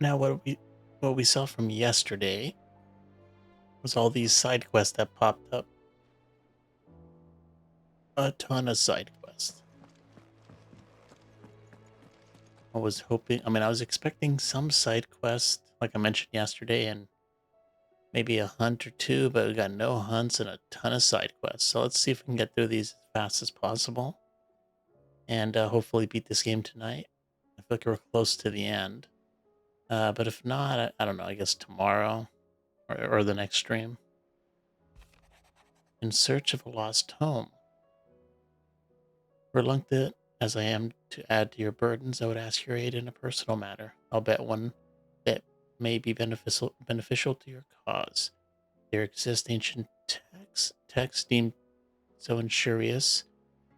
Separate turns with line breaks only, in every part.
Now, what we saw from yesterday was all these side quests that popped up. A ton of side quests. I was expecting some side quests, like I mentioned yesterday, and maybe a hunt or two, but we got no hunts and a ton of side quests. So let's see if we can get through these as fast as possible and hopefully beat this game tonight. I feel like we're close to the end. But if not, I don't know, I guess tomorrow or the next stream. In search of a lost home. Reluctant as I am to add to your burdens, I would ask your aid in a personal matter. I'll bet one that may be beneficial to your cause. There exist ancient texts deemed so injurious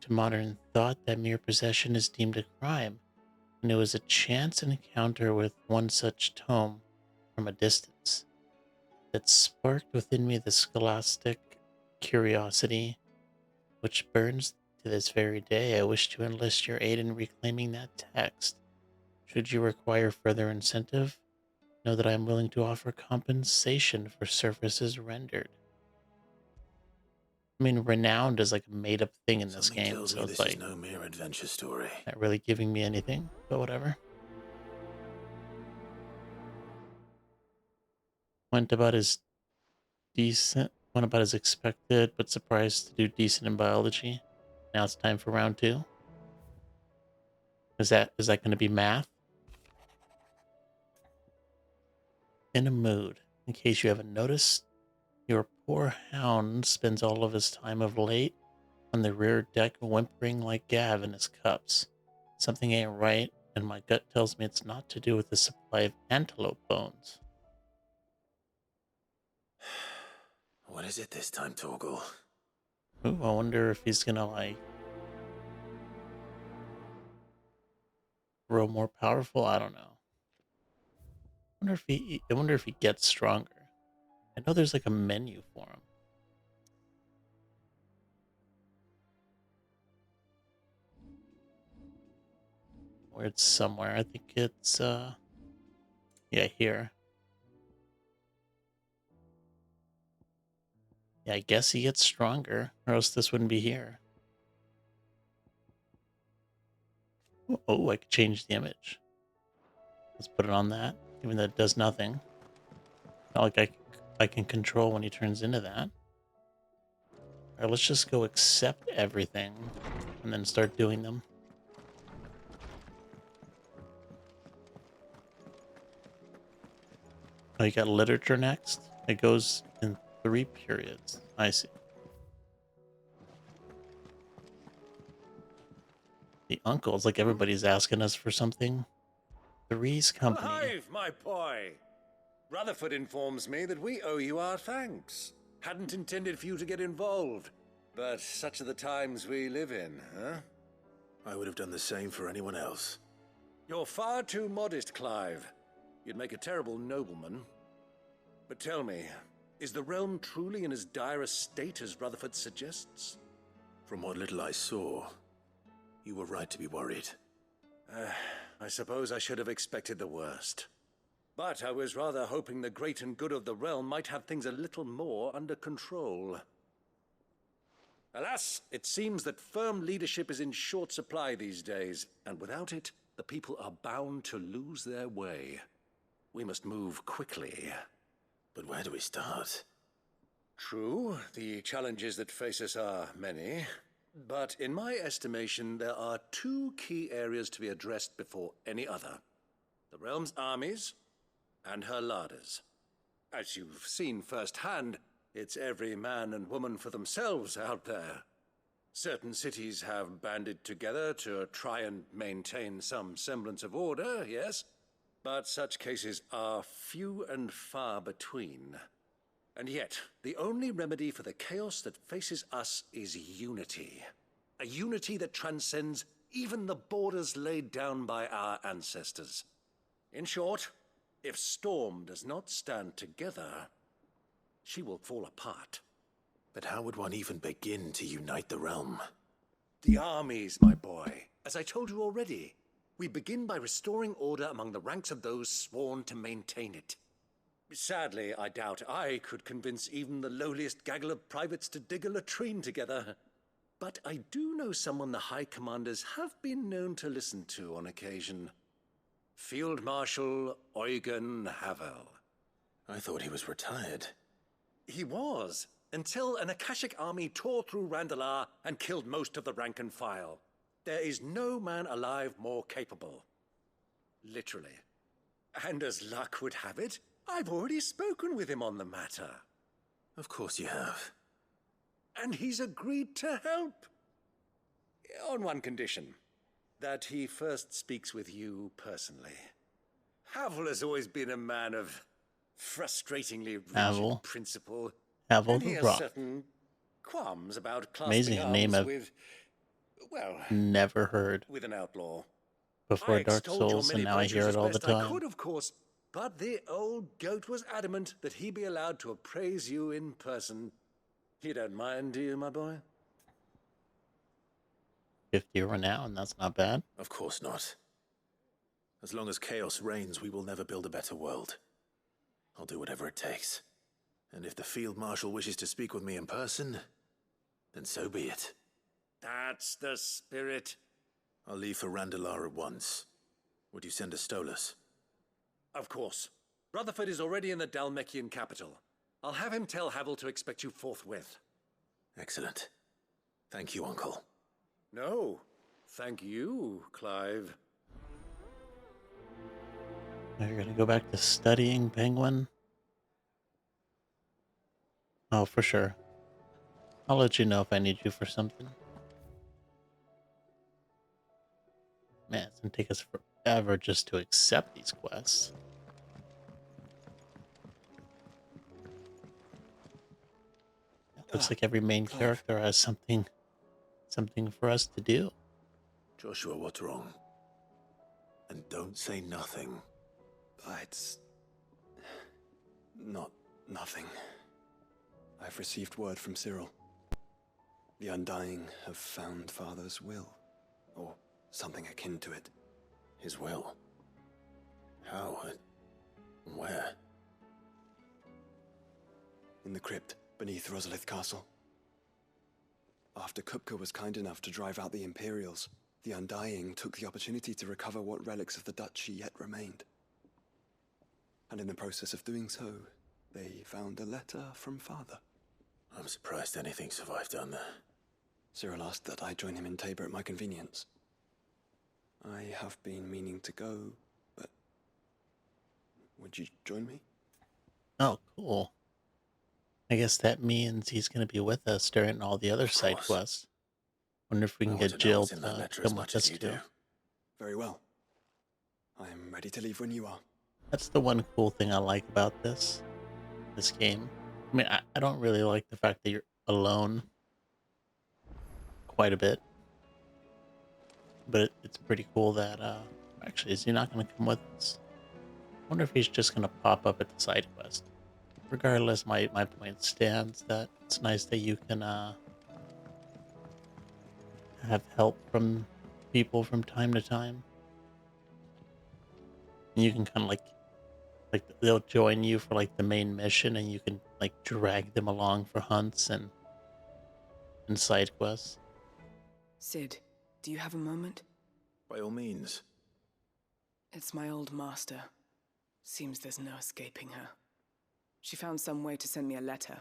to modern thought that mere possession is deemed a crime, and it was a chance encounter with one such tome from a distance that sparked within me the scholastic curiosity which burns to this very day. I wish to enlist your aid in reclaiming that text. Should you require further incentive, know that I am willing to offer compensation for services rendered. I mean, renowned is like a made up thing in this
Something
game,
tells
so
me
it's
this is
like
no mere adventure story.
not really giving me anything, but whatever. Went about as went about as expected, but surprised to do decent in biology. Now it's time for round two. Is that going to be math? In a mood. In case you haven't noticed, your poor hound spends all of his time of late on the rear deck whimpering like Gav in his cups. Something ain't right, and my gut tells me it's not to do with the supply of antelope bones.
What is it this time, Torgal?
Ooh, I wonder if he's gonna like grow more powerful. I don't know. I wonder if he gets stronger. I know there's like a menu for him. Where it's somewhere. I think it's yeah, here. Yeah, I guess he gets stronger, or else this wouldn't be here. Oh, I could change the image. Let's put it on that, even though it does nothing. Not like I can control when he turns into that. All right, let's just go accept everything and then start doing them. Oh, you got literature next? It goes in 3 periods. I see. The uncles, like everybody's asking us for something. Three's company.
Alive, my boy! Rutherford informs me that we owe you our thanks. Hadn't intended for you to get involved, but such are the times we live in, huh?
I would have done the same for anyone else.
You're far too modest, Clive. You'd make a terrible nobleman. But tell me, is the realm truly in as dire a state as Rutherford suggests?
From what little I saw, you were right to be worried.
I suppose I should have expected the worst. But I was rather hoping the great and good of the realm might have things a little more under control. Alas, it seems that firm leadership is in short supply these days, and without it, the people are bound to lose their way. We must move quickly.
But where do we start?
True, the challenges that face us are many, but in my estimation, there are two key areas to be addressed before any other. The realm's armies and her larders. As you've seen firsthand, it's every man and woman for themselves out there. Certain cities have banded together to try and maintain some semblance of order, yes, but such cases are few and far between. And yet, the only remedy for the chaos that faces us is unity. A unity that transcends even the borders laid down by our ancestors. In short, if Storm does not stand together, she will fall apart.
But how would one even begin to unite the realm?
The armies, my boy. As I told you already, we begin by restoring order among the ranks of those sworn to maintain it. Sadly, I doubt I could convince even the lowliest gaggle of privates to dig a latrine together. But I do know someone the High Commanders have been known to listen to on occasion. Field Marshal Eugen Havel.
I thought he was retired.
He was, until an Akashic army tore through Randalar and killed most of the rank and file. There is no man alive more capable. Literally. And as luck would have it, I've already spoken with him on the matter.
Of course you have.
And he's agreed to help. On one condition. That he first speaks with you personally. Havel has always been a man of frustratingly rigid
Havel.
principle.
Havel
And he
the
has
Rock.
certain qualms about
Amazing
clasping
name
arms
I've
with, well,
Never heard
with an outlaw.
before
I
Dark
extolled your
Souls,
many
and now I hear
virtues
it
as
all the
best I
time.
could, of course, but the old goat was adamant that he be allowed to appraise you in person. You don't mind, do you, my boy?
50 renown, that's not bad.
Of course not. As long as chaos reigns, we will never build a better world. I'll do whatever it takes. And if the Field Marshal wishes to speak with me in person, then so be it.
That's the spirit.
I'll leave for Randalar at once. Would you send a Stolas?
Of course. Rutherford is already in the Dalmekian capital. I'll have him tell Havel to expect you forthwith.
Excellent. Thank you, Uncle.
No, thank you, Clive.
You're gonna go back to studying, Penguin? Oh, for sure. I'll let you know if I need you for something. Man, it's gonna take us forever just to accept these quests. It looks like every main
Clive.
character has something for us to do.
Joshua, what's wrong? And don't say nothing.
It's not nothing. I've received word from Cyril. The Undying have found Father's will, or something akin to it.
His will? How? Where?
In the crypt beneath Rosalith Castle. After Kupka was kind enough to drive out the Imperials, the Undying took the opportunity to recover what relics of the Duchy yet remained. And in the process of doing so, they found a letter from Father.
I'm surprised anything survived down there.
Cyril asked that I join him in Tabor at my convenience. I have been meaning to go, but would you join me?
Oh, cool. I guess that means he's gonna be with us during all the other
Of
side
course.
quests. Wonder if we
I
can
want
get
to know
Jill
what's in that
to
letter as
come
much
with us
as you
too.
do.
Very well. I am ready to leave when you are.
That's the one cool thing I like about this game. I mean, I don't really like the fact that you're alone quite a bit, but it's pretty cool that actually, is he not going to come with us? I wonder if he's just going to pop up at the side quest. Regardless, my point stands that it's nice that you can have help from people from time to time. And you can kind of like they'll join you for like the main mission, and you can like drag them along for hunts and side quests.
Sid, do you have a moment?
By all means.
It's my old master. Seems there's no escaping her. She found some way to send me a letter.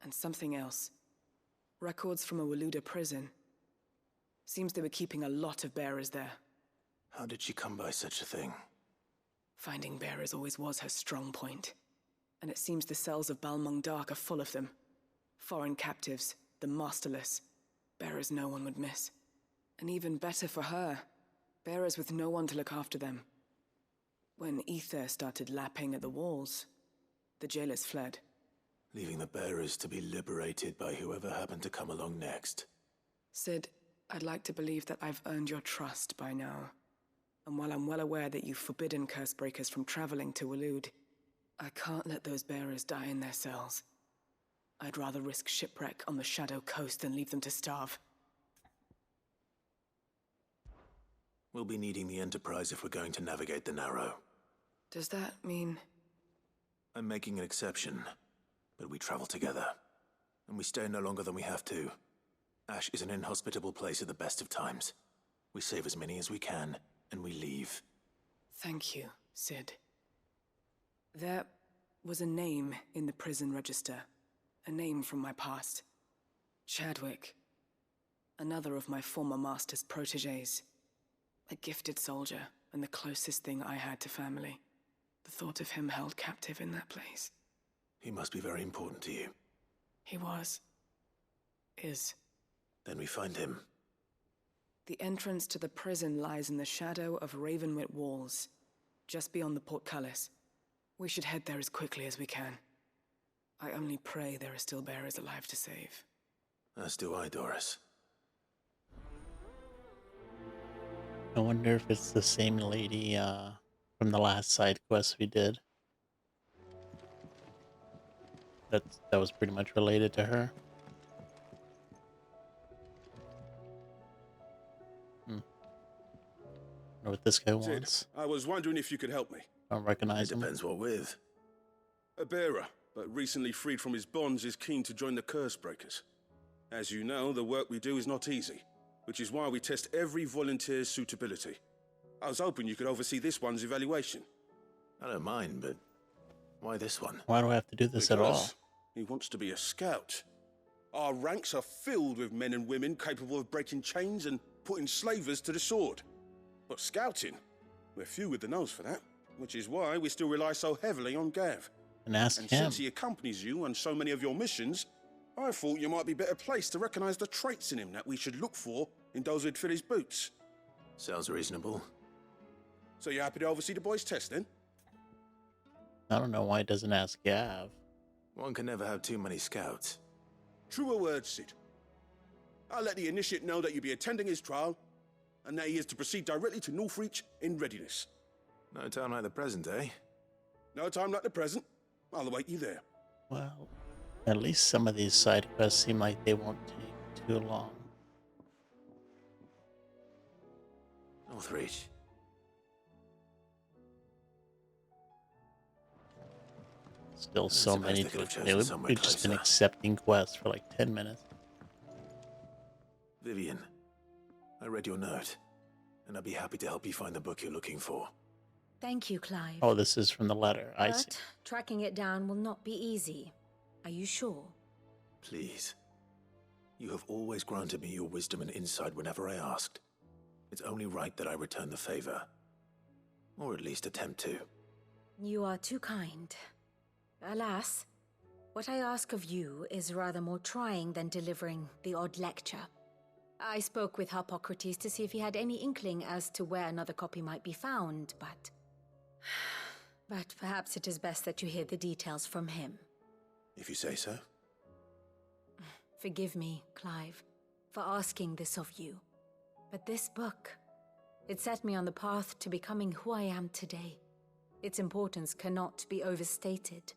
And something else. Records from a Waluda prison. Seems they were keeping a lot of bearers there.
How did she come by such a thing?
Finding bearers always was her strong point. And it seems the cells of Balmung Dark are full of them. Foreign captives, the masterless. Bearers no one would miss. And even better for her, bearers with no one to look after them. When Ether started lapping at the walls, the jailers fled.
Leaving the bearers to be liberated by whoever happened to come along next.
Sid, I'd like to believe that I've earned your trust by now. And while I'm well aware that you've forbidden Cursebreakers from traveling to Waloed, I can't let those bearers die in their cells. I'd rather risk shipwreck on the Shadow Coast than leave them to starve.
We'll be needing the Enterprise if we're going to navigate the Narrow.
Does that mean...
I'm making an exception, but we travel together. And we stay no longer than we have to. Ash is an inhospitable place at the best of times. We save as many as we can, and we leave.
Thank you, Sid. There was a name in the prison register. A name from my past. Chadwick. Another of my former master's protégés. A gifted soldier, and the closest thing I had to family. The thought of him held captive in that place.
He must be very important to you.
He was. Is.
Then we find him.
The entrance to the prison lies in the shadow of Ravenwit Walls, just beyond the portcullis. We should head there as quickly as we can. I only pray there are still bearers alive to save.
As do I, Doris.
I wonder if it's the same lady from the last side quest we did. That was pretty much related to her. Know what this guy wants.
Sid, I was wondering if you could help me.
I don't recognize
It
him.
depends what with.
A bearer, but recently freed from his bonds, is keen to join the Cursebreakers. As you know, the work we do is not easy, which is why we test every volunteer's suitability. I was hoping you could oversee this one's evaluation.
I don't mind, but why this one?
Why do I have to do this at all?
Because he wants to be a scout. Our ranks are filled with men and women capable of breaking chains and putting slavers to the sword. But scouting, we're few with the nose for that, which is why we still rely so heavily on Gav.
And ask
And
him.
since he accompanies you on so many of your missions, I thought you might be better placed to recognize the traits in him that we should look for in those who'd fill his boots.
Sounds reasonable.
So you happy to oversee the boys' test, then?
I don't know why he doesn't ask Gav.
One can never have too many scouts.
Truer words, Sid. I'll let the initiate know that you'll be attending his trial, and that he is to proceed directly to Northreach in readiness.
No time like the present, eh?
No time like the present. I'll await you there.
Well, at least some of these side quests seem like they won't take too long.
Northreach.
Still so
suppose
many
they could have
to
chosen
do.
somewhere
We've just been
closer.
accepting quests for like 10 minutes.
Vivian, I read your note, and I'd be happy to help you find the book you're looking for.
Thank you, Clive.
Oh, this is from the letter. I see.
But tracking it down will not be easy. Are you sure?
Please. You have always granted me your wisdom and insight whenever I asked. It's only right that I return the favor. Or at least attempt to.
You are too kind. Alas, what I ask of you is rather more trying than delivering the odd lecture. I spoke with Harpocrates to see if he had any inkling as to where another copy might be found, but... But perhaps it is best that you hear the details from him.
If you say so.
Forgive me, Clive, for asking this of you. But this book, it set me on the path to becoming who I am today. Its importance cannot be overstated.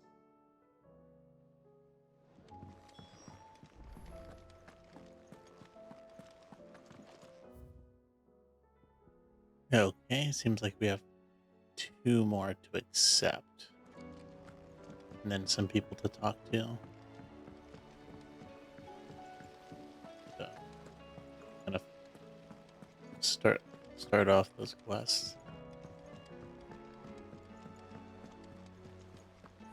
Okay, seems like we have 2 more to accept. And then some people to talk to. So, kind of start off those quests.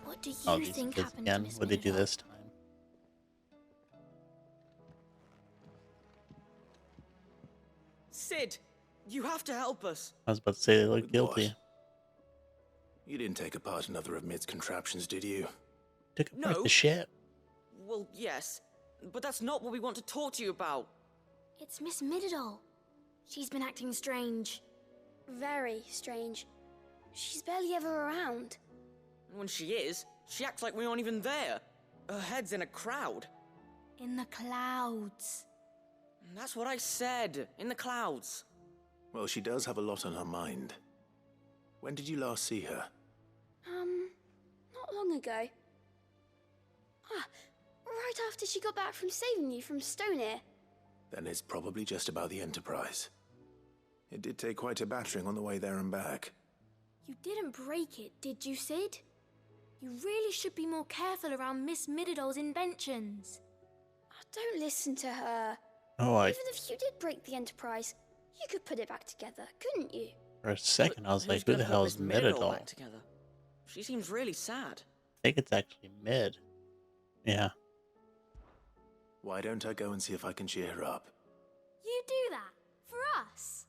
What do
Oh,
you
these
think
kids
happened to
again.
Miss
What'd they do
Miniver?
this time?
Sid, you have to help us.
I was about to say they look
With
guilty.
what? You didn't take apart another of Mid's contraptions, did you?
Took apart
No.
the ship.
Well, yes, but that's not what we want to talk to you about.
It's Miss Mididol. She's been acting strange. Very strange. She's barely ever around.
When she is, she acts like we aren't even there. Her head's in a crowd.
In the clouds.
That's what I said, in the clouds.
Well, she does have a lot on her mind. When did you last see her?
Not long ago. Right after she got back from saving you from Stoneir.
Then it's probably just about the Enterprise. It did take quite a battering on the way there and back.
You didn't break it, did you, Sid? You really should be more careful around Miss Mididol's inventions. Oh, don't listen to her.
Oh,
Even if you did break the Enterprise, you could put it back together, couldn't you?
for a second I was
Who's
like, who
gonna
the
put
hell
Miss
is
Mididol
Mididol?
back together? She seems really sad.
I think it's actually Mid. Yeah.
Why don't I go and see if I can cheer her up?
You do that? For us?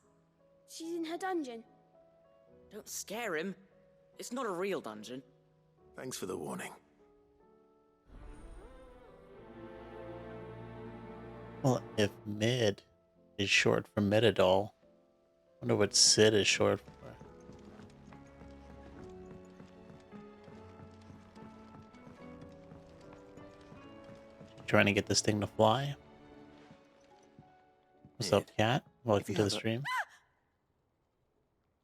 She's in her dungeon.
Don't scare him. It's not a real dungeon.
Thanks for the warning.
Well, if Mid is short for Mididol, I wonder what Sid is short for. Trying to get this thing to fly? What's up,
Mid,
Cat? Welcome
you
to the
have a-
stream.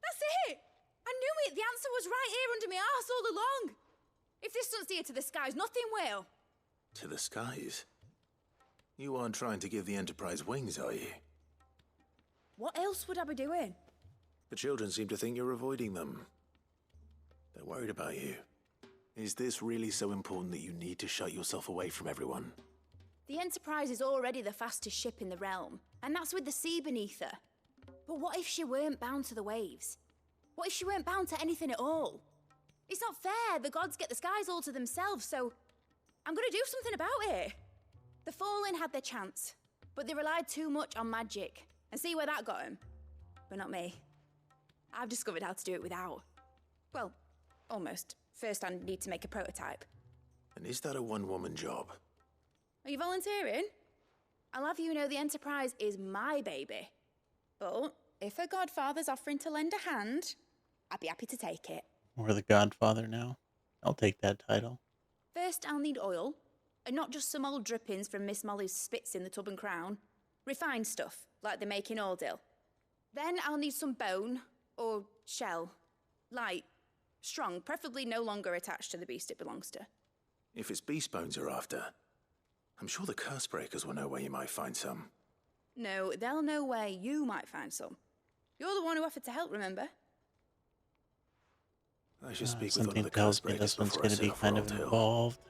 That's it! I knew it! The answer was right here under my arse all along! If this doesn't steer to the skies, nothing will!
To the skies? You aren't trying to give the Enterprise wings, are you?
What else would I be doing?
The children seem to think you're avoiding them. They're worried about you. Is this really so important that you need to shut yourself away from everyone?
The Enterprise is already the fastest ship in the realm, and that's with the sea beneath her. But what if she weren't bound to the waves? What if she weren't bound to anything at all? It's not fair. The gods get the skies all to themselves, so I'm gonna do something about it. The Fallen had their chance, but they relied too much on magic. And see where that got them. But not me. I've discovered how to do it without. Well, almost. First I need to make a prototype.
And is that a one-woman job?
Are you volunteering? I'll have you know the Enterprise is my baby. But if her godfather's offering to lend a hand, I'd be happy to take it.
We're the Godfather now. I'll take that title.
First, I'll need oil, and not just some old drippings from Miss Molly's spits in the Tub and Crown. Refined stuff, like they make in Ordil. Then I'll need some bone, or shell. Light, strong, preferably no longer attached to the beast it belongs to.
If it's beast bones you're after, I'm sure the curse breakers will know where you might find some.
No, they'll know where you might find some. You're the one who offered to help, remember?
I should speak with one of
Something
the curse
tells me
breakers
this one's
before I
going to
set
be
off for
kind of
Old Hill.
involved.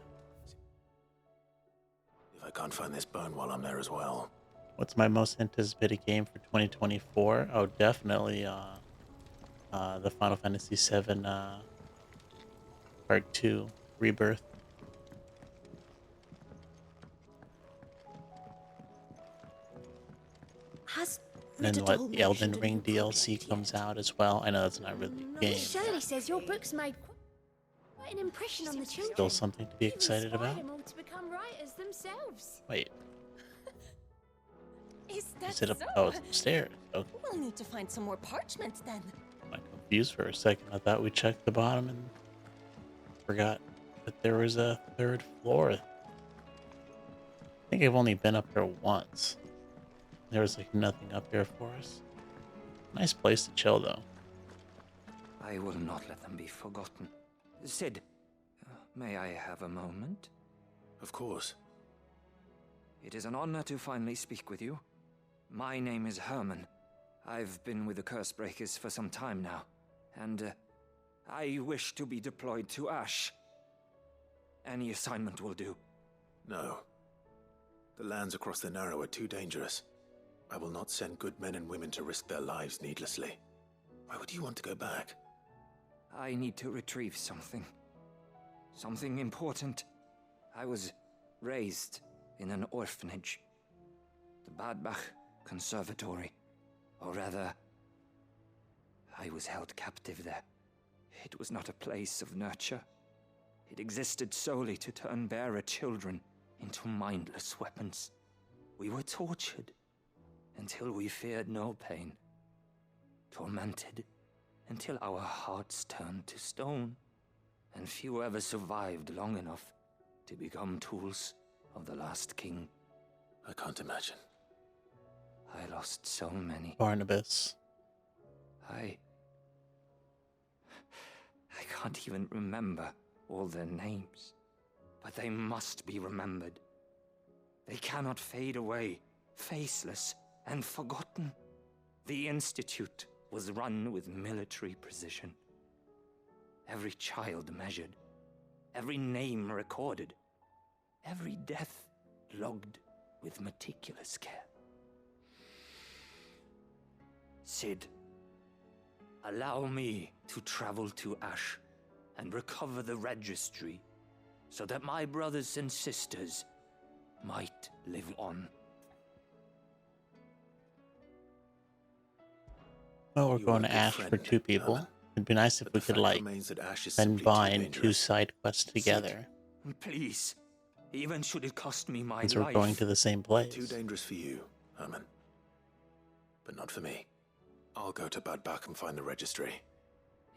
If I can't find this bone while I'm there as well.
What's my most anticipated game for 2024? Oh, definitely the Final Fantasy VII Part 2 Rebirth.
Has
And then
Mididol
what, the Elden
mentioned a
Ring
new
DLC
project
comes
yet?
out as well. I know that's not really a game.
Shirley says your books made quite an impression on the children.
Still something to be
You
excited
inspired
about.
them all to become writers themselves.
Wait,
Is
is
that
it up?
so?
Oh, it's upstairs. Okay,
We'll need to find some more parchment then.
I'm confused for a second. I thought we checked the bottom and forgot that there was a third floor. I think I've only been up there once. There was like nothing up there for us. Nice place to chill though.
I will not let them be forgotten. Sid, may I have a moment?
Of course.
It is an honor to finally speak with you. My name is Herman. I've been with the Cursebreakers for some time now, and I wish to be deployed to Ash. Any assignment will do.
No. The lands across the Narrow are too dangerous. I will not send good men and women to risk their lives needlessly. Why would you want to go back?
I need to retrieve something. Something important. I was raised in an orphanage. The Badbach Conservatory. Or rather, I was held captive there. It was not a place of nurture. It existed solely to turn bearer children into mindless weapons. We were tortured until we feared no pain. Tormented until our hearts turned to stone. And few ever survived long enough to become tools of the last king.
I can't imagine.
I lost so many.
Barnabas.
I can't even remember all their names. But they must be remembered. They cannot fade away, faceless and forgotten. The Institute was run with military precision. Every child measured, every name recorded, every death logged with meticulous care. Cid, allow me to travel to Ash and recover the registry so that my brothers and sisters might live on.
Well, we're
You
going
are a
to
good
Ash for
friend,
2 people.
Herman.
It'd be nice if
But
we
the
could,
fact
like,
remains that Ash is
then
simply too
bind 2
dangerous.
side quests together.
Please, even should it cost me my
Since
life.
we're going to the same place.
Too dangerous for you, Herman. But not for me. I'll go to Bad Bach and find the registry.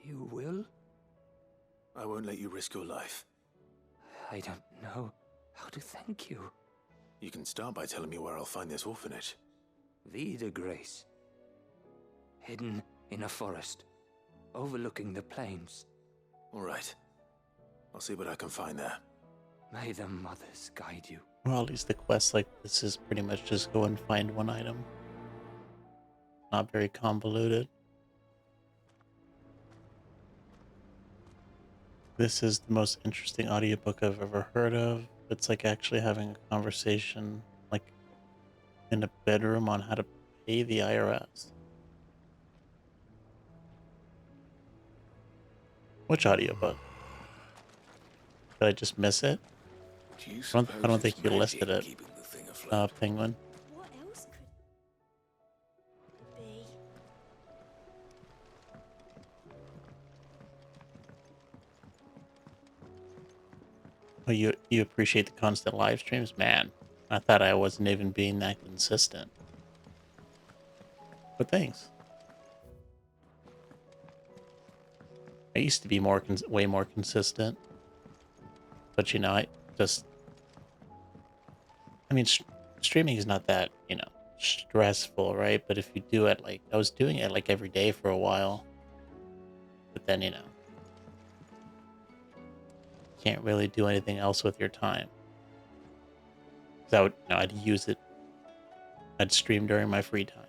You will?
I won't let you risk your life.
I don't know how to thank you.
You can start by telling me where I'll find this orphanage.
Vie de Grace. Hidden in a forest, overlooking the plains.
All right. I'll see what I can find there.
May the mothers guide you.
Well, at least the quest like this is pretty much just go and find one item. Not very convoluted. This is the most interesting audiobook I've ever heard of. It's like actually having a conversation, like, in a bedroom on how to pay the IRS. Which audiobook? Did I just miss it? I don't think you listed it, Penguin.
What else could it be?
Oh, you appreciate the constant live streams? Man, I thought I wasn't even being that consistent. But thanks. I used to be way more consistent. But, you know, I mean, streaming is not that, you know, stressful, right? But if you do it, like, I was doing it, like, every day for a while. But then, you know, can't really do anything else with your time. So I'd use it. I'd stream during my free time.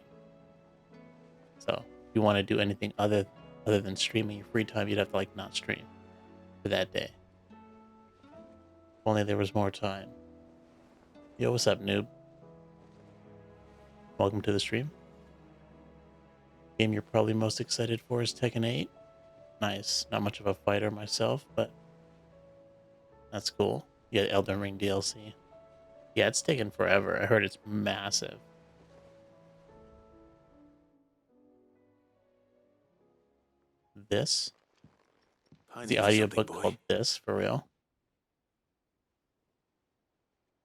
So if you want to do anything other than streaming your free time, you'd have to, like, not stream for that day. If only there was more time. Yo, what's up, noob? Welcome to the stream. Game you're probably most excited for is Tekken 8. Nice. Not much of a fighter myself, but that's cool. Yeah, Elden Ring DLC. Yeah, it's taken forever. I heard it's massive. This? The audiobook called This, for real?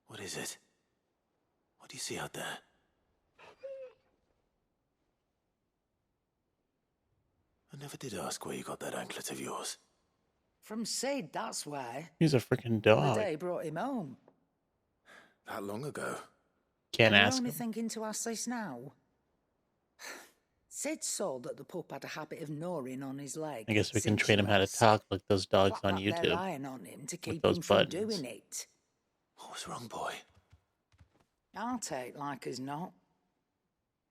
What is it? What do you see out there? I never did ask where you got that anklet of yours.
From Cid, that's why.
He's a freaking
The
dog.
day brought him home.
That long ago?
Can't
Are you
ask
only
him.
thinking to ask this now? Cid saw that the pup had a habit of gnawing on his leg.
I guess we can
since
train
she
him how to
left.
talk like those dogs
Flat
on
that they're
YouTube.
lying on him to
With
keep
those
him from
buttons.
doing it.
What was wrong, boy?
I'll take like as not.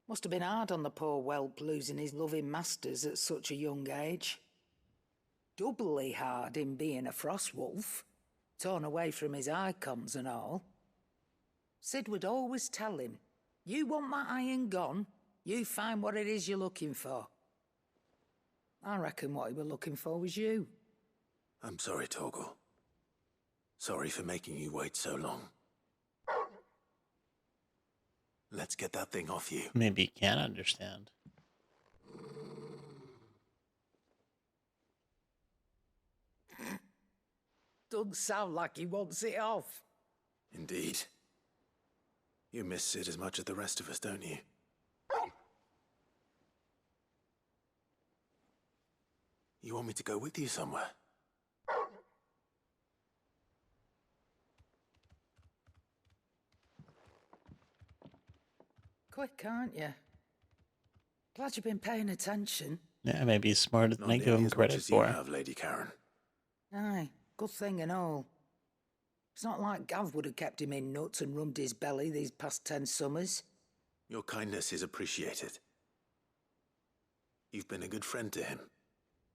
Must have been hard on the poor whelp losing his loving masters at such a young age. Doubly hard in being a frost wolf, torn away from his icons and all. Cid would always tell him, "You want that iron gone, you find what it is you're looking for." I reckon what he was looking for was you.
I'm sorry, Torgal. Sorry for making you wait so long. Let's get that thing off you.
Maybe he can't understand.
Doesn't sound like he wants it off.
Indeed. You miss Cid as much as the rest of us, don't you? You want me to go with you somewhere?
Quick, aren't you? Glad you've been paying attention.
Yeah, maybe he's smarter than I give him
as much
credit
as you
for.
have, Lady Karen.
Aye, good thing and all. It's not like Gav would have kept him in nuts and rubbed his belly these past 10 summers.
Your kindness is appreciated. You've been a good friend to him.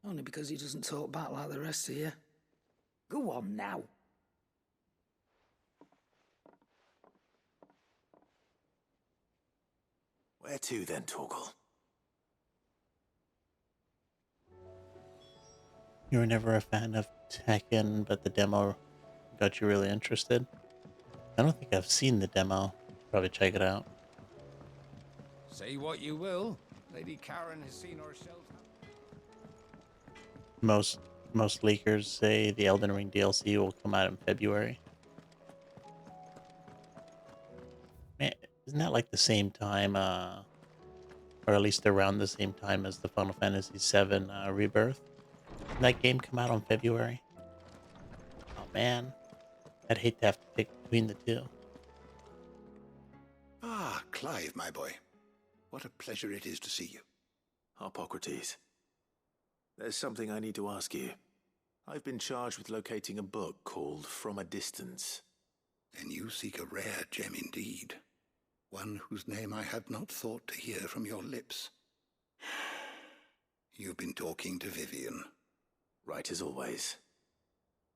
Only because he doesn't talk back like the rest of you. Go on now.
Where to then, Torgal?
You were never a fan of Tekken, but the demo got you really interested. I don't think I've seen the demo. Probably check it out.
Say what you will, Lady Karen has seen herself.
Most leakers say the Elden Ring DLC will come out in February. Man, isn't that like the same time, or at least around the same time as the Final Fantasy VII Rebirth? Didn't that game come out in February? Oh man, I'd hate to have to pick between the two.
Ah, Clive, my boy. What a pleasure it is to see you.
Harpocrates. There's something I need to ask you. I've been charged with locating a book called From a Distance.
Then you seek a rare gem indeed. One whose name I had not thought to hear from your lips. You've been talking to Vivian.
Right as always.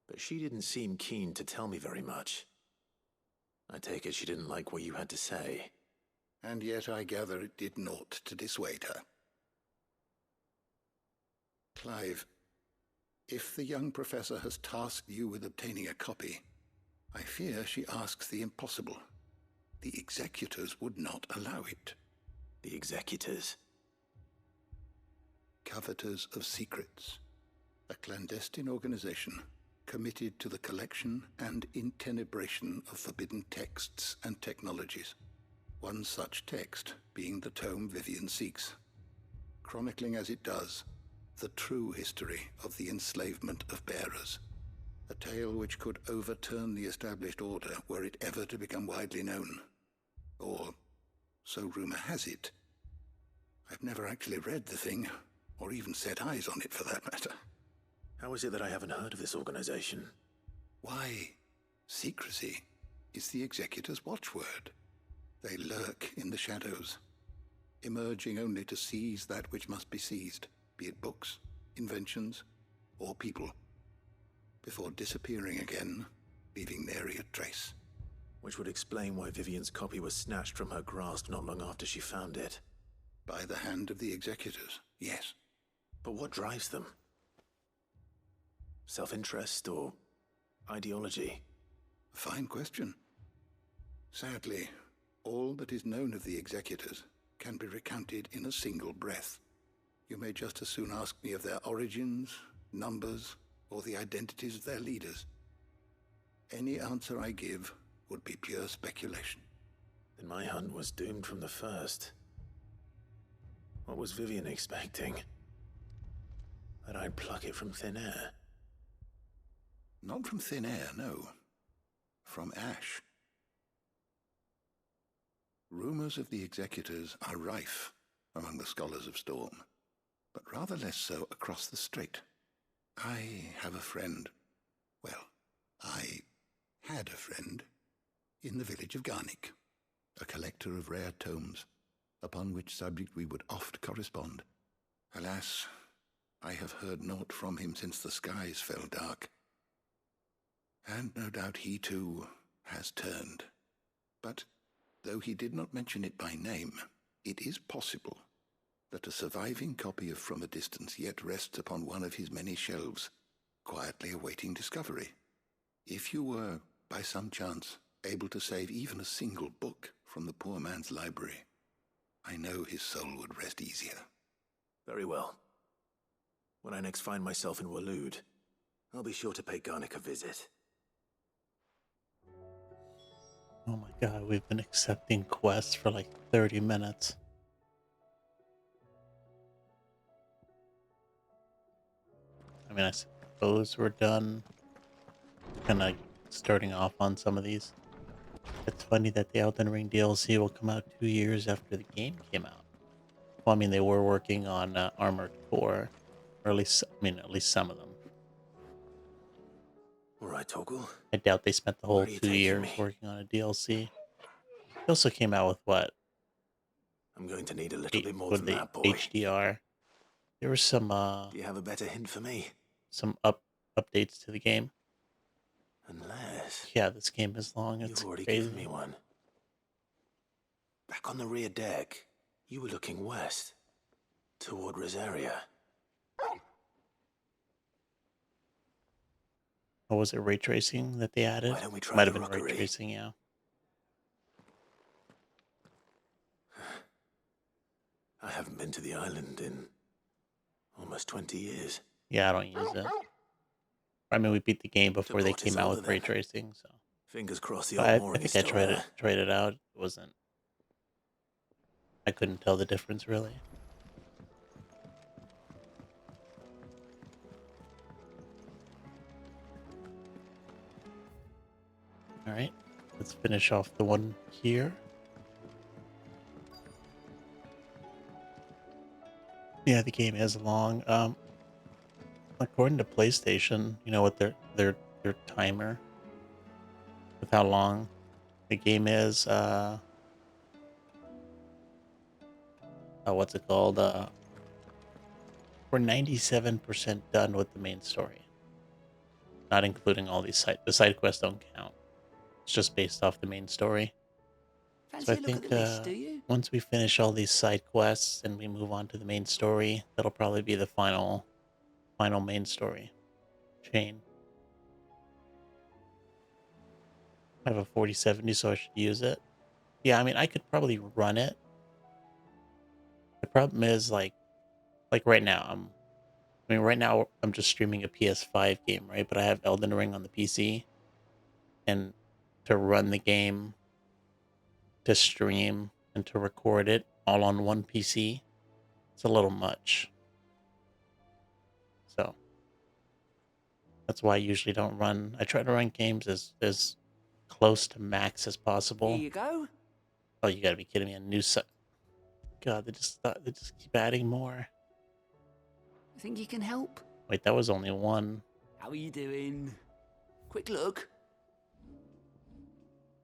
But she didn't seem keen to tell me very much. I take it she didn't like what you had to say.
And yet I gather it did naught to dissuade her. Clive, if the young professor has tasked you with obtaining a copy, I fear she asks the impossible. The executors would not allow it.
The executors?
Coveters of Secrets. A clandestine organization committed to the collection and intenebration of forbidden texts and technologies. One such text being the tome Vivian seeks, chronicling as it does the true history of the enslavement of bearers. A tale which could overturn the established order were it ever to become widely known. Or, so rumor has it. I've never actually read the thing, or even set eyes on it for that matter.
How is it that I haven't heard of this organization?
Why, secrecy is the executor's watchword. They lurk in the shadows, emerging only to seize that which must be seized, be it books, inventions, or people, before disappearing again, leaving nary a trace.
Which would explain why Vivian's copy was snatched from her grasp not long after she found it.
By the hand of the executors, yes.
But what drives them? Self-interest or ideology?
A fine question. Sadly, all that is known of the executors can be recounted in a single breath. You may just as soon ask me of their origins, numbers, or the identities of their leaders. Any answer I give would be pure speculation.
Then my hunt was doomed from the first. What was Vivian expecting? That I'd pluck it from thin air?
Not from thin air, no. From ash. Rumors of the executors are rife among the scholars of Storm, but rather less so across the strait. I have a friend. Well, I had a friend in the village of Garnik, a collector of rare tomes, upon which subject we would oft correspond. Alas, I have heard naught from him since the skies fell dark. And no doubt he too has turned. But though he did not mention it by name, it is possible that a surviving copy of From a Distance yet rests upon one of his many shelves, quietly awaiting discovery. If you were, by some chance, able to save even a single book from the poor man's library, I know his soul would rest easier.
Very well. When I next find myself in Waloed, I'll be sure to pay Garnik a visit.
Oh my god, we've been accepting quests for like 30 minutes. I mean, I suppose we're done kind of starting off on some of these. It's funny that the Elden Ring DLC will come out 2 years after the game came out. Well, I mean, they were working on Armored Core, or at least some of them.
All right, Torgal.
I doubt they spent the whole
Where are you
2
taking
years
me?
working on a DLC. They also came out with what?
I'm going to need a little bit more
With
than
the
that, boy.
HDR. There were some
Do you have a better hint for me?
some updates to the game.
Unless
Yeah, this game is long. It's
you've already
crazy.
given me one. Back on the rear deck, you were looking west, toward Rosaria.
Or was it ray tracing that they added?
Why don't we try
Might
the
have been ray
rockery?
tracing, yeah.
I haven't been to the island in almost 20 years.
Yeah, I don't use it. I mean, we beat the game before they
port is
came out
older
with ray
then.
tracing, so.
Fingers crossed the
But
old
I
mooring is
think I
still there.
tried it out. It wasn't. I couldn't tell the difference really. All right, let's finish off the one here. Yeah, the game is long. According to PlayStation, you know what their timer with how long the game is. What's it called? We're 97% done with the main story, not including all these the side quests don't count. It's just based off the main story.
Fancy
So I
a look at
think
the list, do you?
once we finish all these side quests and we move on to the main story, that'll probably be the final main story chain. I have a 4070, so I should use it. Yeah, I mean, I could probably run it. The problem is like right now, right now I'm just streaming a PS5 game, right? But I have Elden Ring on the PC, and to run the game, to stream, and to record it all on one PC, it's a little much. So that's why I usually don't run. I try to run games as close to max as possible.
Here you go.
Oh, you gotta be kidding me! A new set. God, they just keep adding more.
Think you can help?
Wait, that was only one.
How are you doing? Quick look.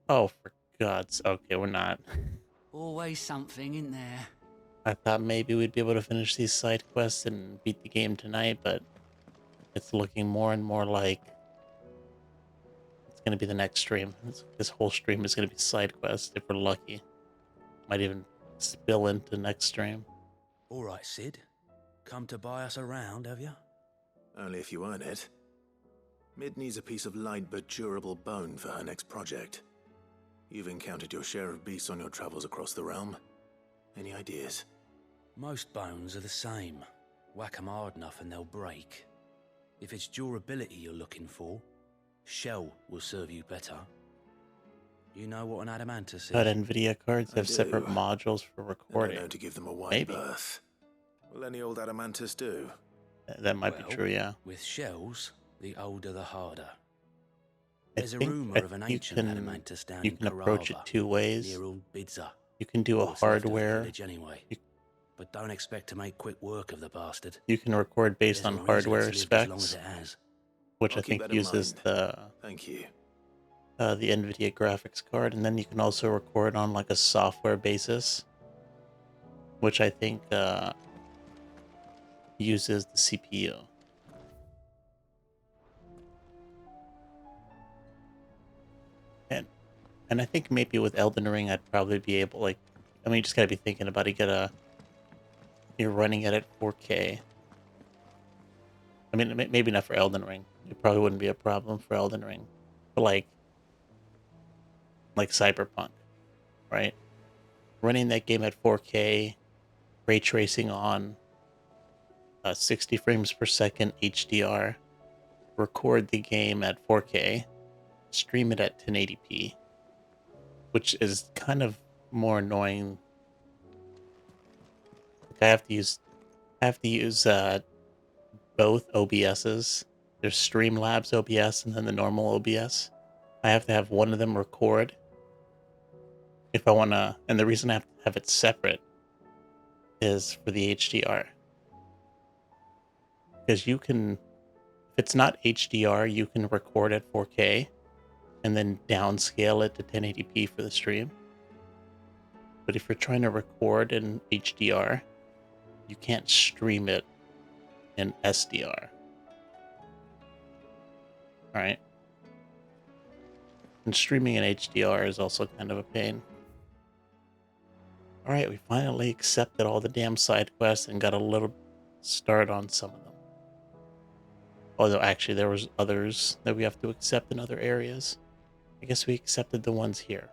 Oh, for God's... Okay, we're not.
Always something in there.
I thought maybe we'd be able to finish these side quests and beat the game tonight, but it's looking more and more like it's going to be the next stream. This whole stream is going to be side quests if we're lucky. Might even spill into next stream.
All right, Sid. Come to buy us around, have you?
Only if you earn it. Mid needs a piece of light but durable bone for her next project. You've encountered your share of beasts on your travels across the realm. Any ideas?
Most bones are the same. Whack 'em hard enough and they'll break. If it's durability you're looking for, shell will serve you better. You know what an adamantus is?
But NVIDIA cards have
do.
separate modules for
And I
recording.
know to give them a wide
Maybe.
berth. Will any old adamantus do?
That might be
Well,
true, yeah.
With shells, the older the harder.
I
There's a
think
rumour
I
of an
think you
ancient
can
adamantus down
you
in
can approach it
Carava,
two ways.
near old Bidza.
You can do a
What's left of the
hardware.
village anyway. But don't expect to make quick work of the bastard.
You can record based
There's
on
a reason
hardware
it's lived as long as
specs,
it has.
which
I'll
I
keep
think
that in
uses
mind. Thank you.
the NVIDIA graphics card, and then you can also record on like a software basis, which I think uses the CPU. And I think maybe with Elden Ring, I'd probably be able, like, I mean, you just gotta be thinking about it. You're running it at 4K. I mean, maybe not for Elden Ring. It probably wouldn't be a problem for Elden Ring, but like Cyberpunk, right? Running that game at 4K, ray tracing on 60 frames per second HDR, record the game at 4K, stream it at 1080p, which is kind of more annoying. Like I have to use both OBSs. There's Streamlabs OBS and then the normal OBS. I have to have one of them record if I want to, and the reason I have to have it separate is for the HDR. Because you can, if it's not HDR, you can record at 4K and then downscale it to 1080p for the stream. But if you're trying to record in HDR, you can't stream it in SDR. Alright. And streaming in HDR is also kind of a pain. Alright, we finally accepted all the damn side quests and got a little start on some of them. Although actually there was others that we have to accept in other areas. I guess we accepted the ones here.